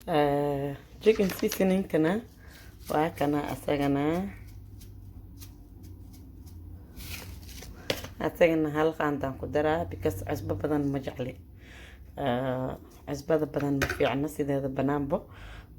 chicken seasoning kana waa kana asagana hal qaandaan ku daraa because cusbo badan ma jecli. Cusbada badan ma fiicna sideeda banaanbo.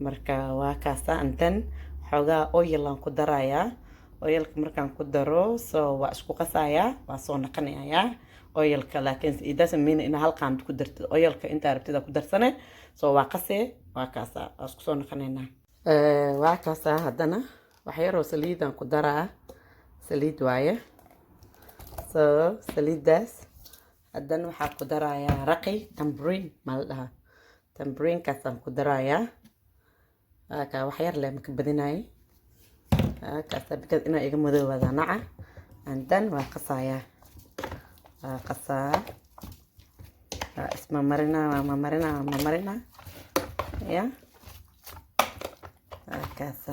Marka waa kaasa antan xoogaa oil aan ku darayaa. Oilka markaan ku daro so waa isku qasayaa, waa soo naqanayaa oilka, laakiin it doesn't mean in hal qaand ku darto oilka inta rabtida ku darsane. So waa qasee, waa kaasa, waa isku soo naqanaynaa. Waa kaasa haddana wax yar oo saliidaan ku daraa. Saliid waaye. So saliidaas haddana waxaa ku darayaa raqi tambourine ma la dhahaa. Tambourine kaasaan ku darayaa. Ka wax yar leh ma ka badinaay. Kaasa because inaa iga madoobaada naca. And then waa qasayaa. Waa qasaa. Isma marina. Yeah. Kaasa.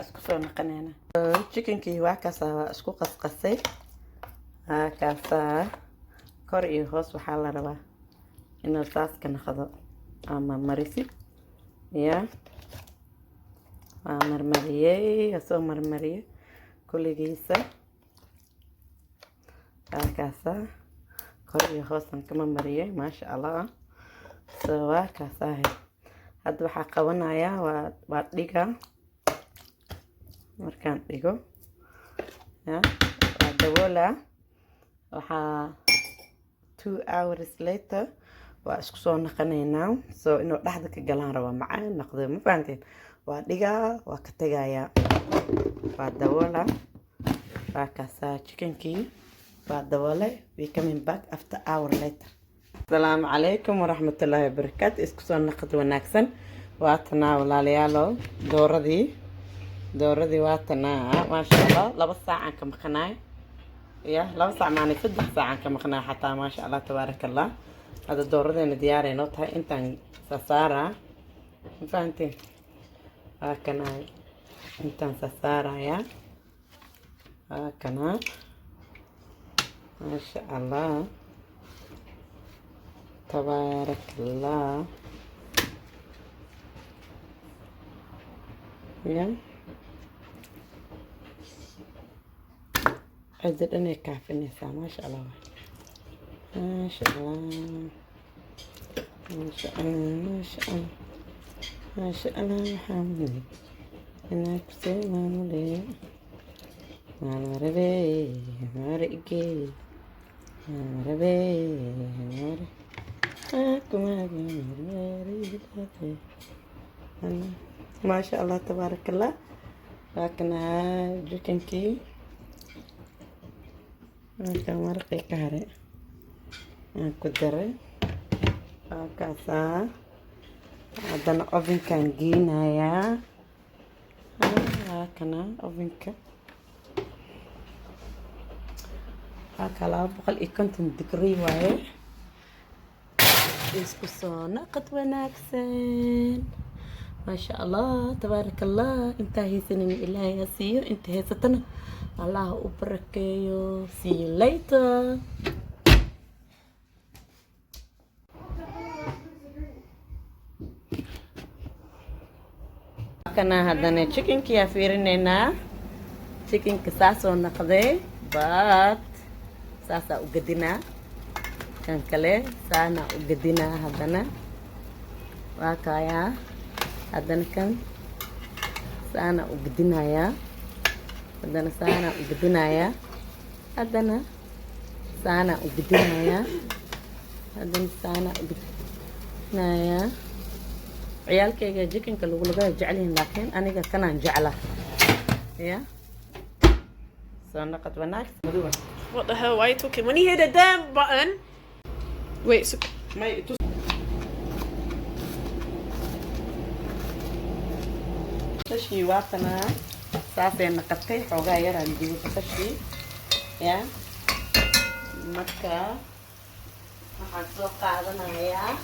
Isku soo naqanayna. Chickenkii waa kaasa waa isku qasqasay. Kaasa kor iyo hoos waxaa la rabaa inuu saas ka noqdo ama marisid. Yeah. Waa marmariyay, soo marmariyay kulligiisa. Kaasa kor iyo hoos aan kama mariyay, maasha Allah. So waa kaasa. Hadda waxaa qabanayaa waa dhiga. Markaan dhigo. Yeah. Waa daboola. Waxaa 2 hours later waa isku soo naqanaynaa. So inuu dhaxda ka galaan raba macaan noqdo, ma fahanteen? Waa dhigaa, waa ka tagayaa. Waa daboola. Waa kaasa chickenkii. Waa daboole. We coming back after hour later. Assalaamu calaykum waraxmatullaahi wabarakaatu. Isku soo naqad wanaagsan. Waa tanaa walaalayaalo dooradii waa tanaa maasha Allah 2 saac ka maqnaay. Ya 2 saac maana 3 saac ka maqnaay xataa maasha Allah tabaarakallah. Hada dooradeena diyaar ay noo tahay intaan sasaara. Ma fahanteen? Waa kana intaan sasaaraya. Waa kana maasha Allah tabaarakallah. Ya. عدد أنا كافني ما شاء الله ما شاء الله ما شاء الله ما شاء الله ما شاء الله محمد أنا كسر مامولي ماربي مارقي ماربي مار أكو ما شاء الله تبارك الله. لكن جوكنكي marka marqay ka hare aan ku daray. Kaasa haddana ovenkan geenayaa. Kana ovenka kala 250 degree waaye. Isku soo naqad wanaagsan. maasha Allah tabaarakallah. Inta haysanin Ilaahay siiyo, inta haysatana Allah u barakeeyo. See you later. Kana haddana chickenkii yaa fiirinaynaa. Chickenka saasoo naqday but saasaa u gadinaa. Kan kale saana u gadinaa haddana. Waa kayaa haddana kan saana u gadinayaa. haddana saana u gadinayaa. haddana saana u gadinayaa. haddana saana u gadinayaa. ciyaalkayga chickenka lagu jecel yihiin, laakiin aniga kanaan jecla. Yeah. So naqad wanaagsan. What the hell? Why are you talking? When you hear the damn button. Wait, so tashi waa kana saasay naqatay xoogaa yar aan digo tashi. Yeah. Marka waxaan soo qaadanayaa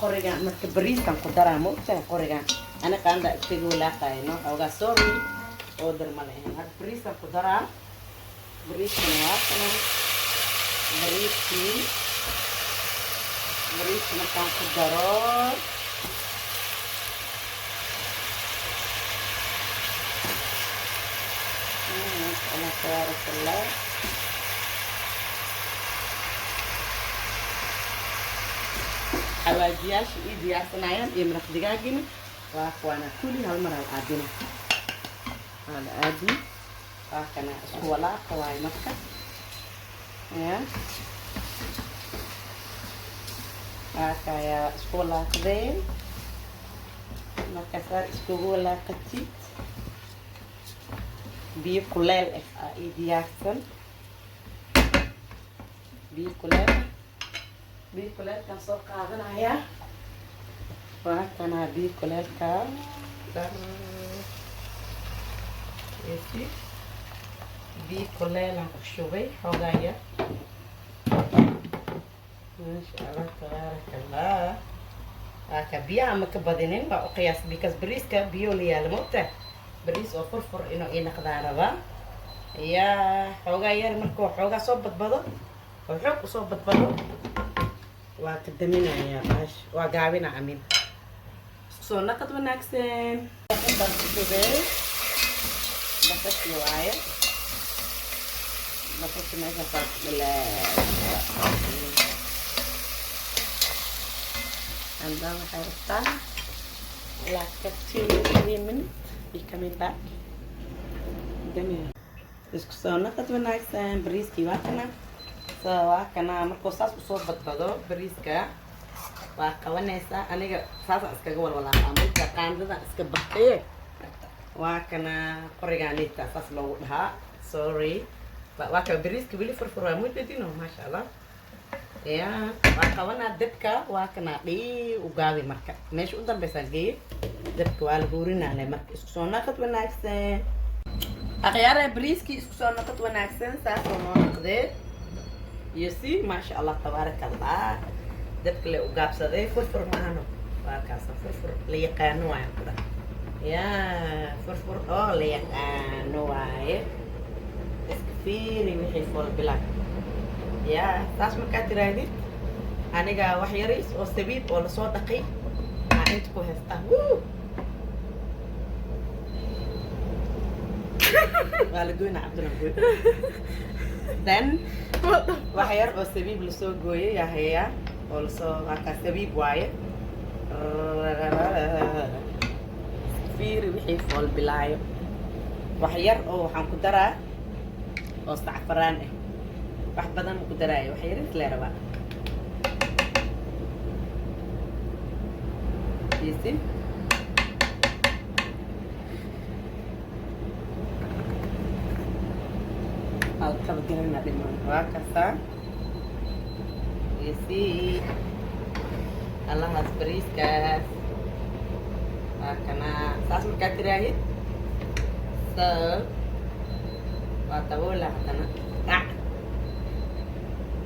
qoriga. marka bariiskan ku daraa ma ogtahay qorigan ana qaanda iskaga walaaqayno xoogaa sorry order ma lahayn. hadda bariiskan ku daraa. bariiskan waa kana bariiskii بريس مكان كدرو أنا تبارك الله حواجياش إيدي عصنايان إمرخ دقاقنا وأخوانا كلي هالمرة العادنا العادي هكذا اسكولا قواي مكة يا هكذا اسكولا كذين مكة صار اسكولا كتيت biyo kuleel ah ii diyaarsan biyo kuleelkan soo qaadanayaa waa kana biyo kuleelka biyo kuleelan ku shubay xoogaya maasha Allah tabaarakallah haka biyaha ma ka badinin waa u qiyaas because bariiska biyo la yaala moogta bariis oo furfur inuu ii naqdaan rabaa yaa xoogaa yar markuu xoogaa soo badbado oo xoog usoo badbado waa ka daminayaa baash waa gaabina amin isku soo naqad wanaagsan intaan ku shubay basasha waaye basasha meesha عندنا حيرتان like 2-3 minutes be coming back جميل isku soo naqad wanaagsan bariiskii waa kana soo waa kana markuu saas usoo badbado bariiska waa qabanaysaa aniga saas iskaga walwalaa marka qaandada iska baxay waa kana qorigaanita saas loogu dhahaa sorry waa ka bariiska wili furfur waa mudadino maasha Allah ya waa qabanaa dabka waa kana dhii u gaabi marka meesha u dambaysan geey dabka waa la buurinaanay marka isku soo naqad wanaagsan أخيارا بريسكي اسكسو نقط وناكسن ساسو نقضي يسي ما شاء الله تبارك الله دبك لي وقاب صدي فرفر معانو واكاسا فرفر ليقانو واي كده يا فرفر ليقانو واي اسكفيري وحي فول بلاك يا تاس مكاتي رايدي أنيقا وحيريس وستبيب ولا صوت دقي انتكو هستا ولا قوينا عبدنا نقول then وحير أو سبيب لسو قوية يا هيا أو لسو هكا سبيب واي فيري وحي فول بلايو وحير أو حنكو درا أو استعفران واحد بدن مكو دراي وحير تليرا بقى يسي halka galana dhiman waa kasta yesi Allah bariiskaas waa kana saas markaa tiraahid so waa taboola hadana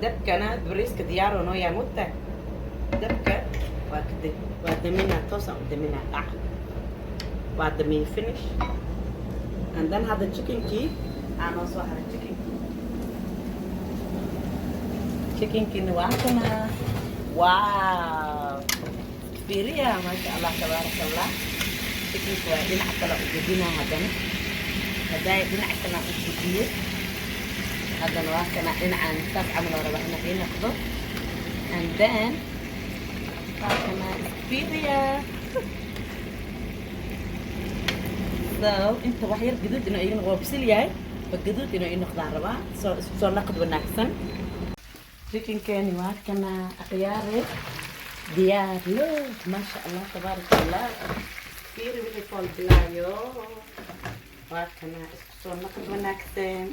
dabkana bariiska diyaar oo noo yaa mutta dabka waa kadib waa damina toosan damina waa damin finish and then have the chicken key and also have chicken kini wakana wow كبيرية ما شاء الله تبارك الله chicken كوا دينا أكلا وجدينا هذا هداي دينا أكلا وجديه هذا الواكنا دينا عن ساس عمل وربحنا فينا خضر and then واكنا كبيرية so انت وحير جدود إنه يجين غوبسيل ياي فجدود إنه ينخضع ربع so نقد ونحسن chicken كاني واكنا أخياري ديار له ما شاء الله تبارك الله كثير بيحبوا البلايو واكنا so نقد ونحسن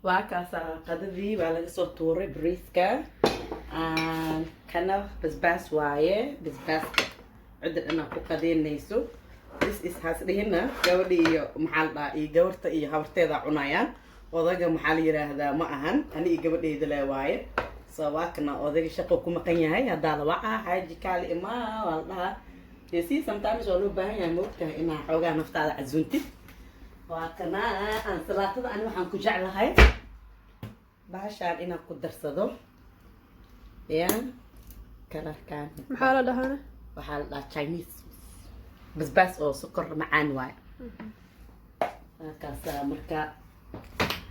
واكاسا قددي وعلى صوت توري بريسكا كنا بسباس وايه بسباس عدد أنا قدين نيسو this is هنا جودي محل جورت هورتي ذا عنايان وذاك محل هذا ما أهن أنا جودي دلا وايه سواكنا وذاك شقو كم قنيه هاي هذا لواء حاجة كالي ما والله يسي sometimes ولو بهاي موت إن حوجا نفتح عزونتي وكنا أنا صلاة أنا وحن كجعل هاي بعشان إنا قدر صدو يا كلر كان محالة دهانة وحال تشاينيز بس او سكر معان واي كاسا مركا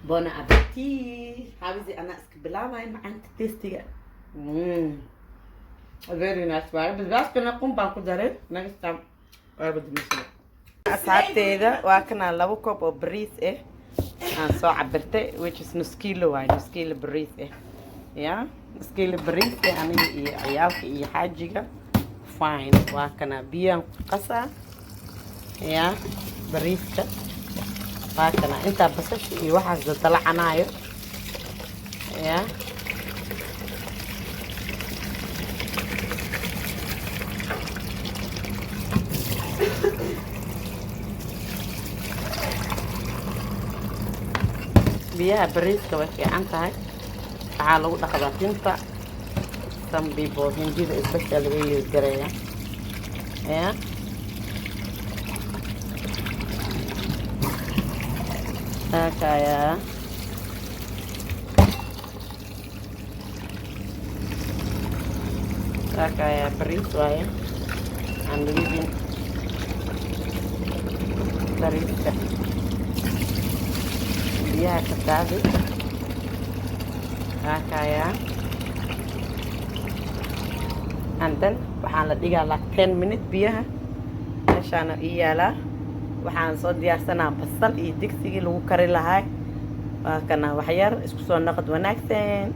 بونا ابيتي حابزي انا اسك بلا ماي معان تيستي very nice واي بس كنا قوم باكو داري next time بدي مثلا asxaabteyda waa kana 2 koob oo bariis ah aan soo cabirtay which is nus kilo waay nus kilo bariis ah ya nus kilo bariis ah aniga iyo ciyaalka iyo xaajiga fine waa kana biyaan qasa ya bariiska waa kana inta basasha iyo waxa dalacanayo ya biyaha bariiska way fiican tahay waxaa lagu dhaqdaa tinta some people hindida especially way use gareeya ya kaya bariis waaye aan leaving bariiska biyaha ka daadi kaya and then waxaan la dhigaa like 10 minutes biyaha meeshaana ii yaalaa waxaan soo diyaarsanaa basal iyo digsigii lagu kari lahaa waa kana wax yar isku soo naqad wanaagsan